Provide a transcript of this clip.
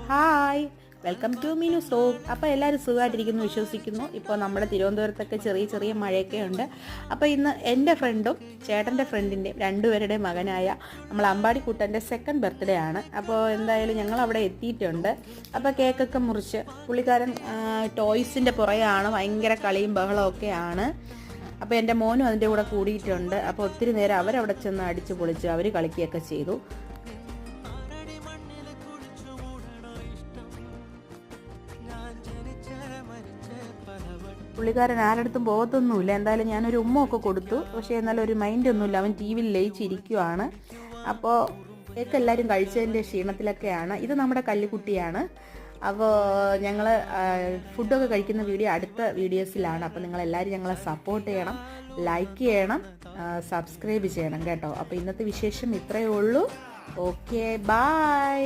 Hi, welcome to Meenu soap. അപ്പോൾ എല്ലാവരും സുഖമായിട്ടിരിക്കുന്നു വിശ്വസിക്കുന്നു. ഇപ്പോൾ നമ്മുടെ തിരുവനന്തപുരത്തൊക്കെ ചെറിയ ചെറിയ മഴയൊക്കെ ഉണ്ട്. അപ്പോൾ ഇന്ന് എൻ്റെ ഫ്രണ്ടും ചേട്ടൻ്റെ ഫ്രണ്ടിൻ്റെയും രണ്ടുപേരുടെയും മകനായ നമ്മൾ അമ്പാടിക്കുട്ടൻ്റെ സെക്കൻഡ് ബർത്ത്ഡേ ആണ്. അപ്പോൾ എന്തായാലും ഞങ്ങൾ അവിടെ എത്തിയിട്ടുണ്ട്. അപ്പോൾ കേക്കൊക്കെ മുറിച്ച് പുള്ളിക്കാരൻ ടോയ്സിൻ്റെ പുറകെയാണ്, ഭയങ്കര കളിയും ബഹളമൊക്കെയാണ്. അപ്പോൾ എൻ്റെ മോനും അതിൻ്റെ കൂടെ കൂടിയിട്ടുണ്ട്. അപ്പോൾ ഒത്തിരി നേരം അവരവിടെ ചെന്ന് അടിച്ച് പൊളിച്ച് അവർ കളിക്കുകയൊക്കെ ചെയ്തു. പുള്ളിക്കാരൻ ആരടുത്തും പോകത്തൊന്നുമില്ല. എന്തായാലും ഞാനൊരു ഉമ്മയൊക്കെ കൊടുത്തു. പക്ഷേ എന്നാലും ഒരു മൈൻഡൊന്നുമില്ല, അവൻ ടി വിയിൽ ലയിച്ചിരിക്കുവാണ്. അപ്പോൾ കേക്ക് എല്ലാവരും കഴിച്ചതിൻ്റെ ക്ഷീണത്തിലൊക്കെയാണ്. ഇത് നമ്മുടെ കല്ലുകുട്ടിയാണ്. അപ്പോൾ ഞങ്ങൾ ഫുഡൊക്കെ കഴിക്കുന്ന വീഡിയോ അടുത്ത വീഡിയോസിലാണ്. അപ്പോൾ നിങ്ങളെല്ലാവരും ഞങ്ങളെ സപ്പോർട്ട് ചെയ്യണം, ലൈക്ക് ചെയ്യണം, സബ്സ്ക്രൈബ് ചെയ്യണം കേട്ടോ. അപ്പോൾ ഇന്നത്തെ വിശേഷം ഇത്രയേ ഉള്ളൂ. Okay, by.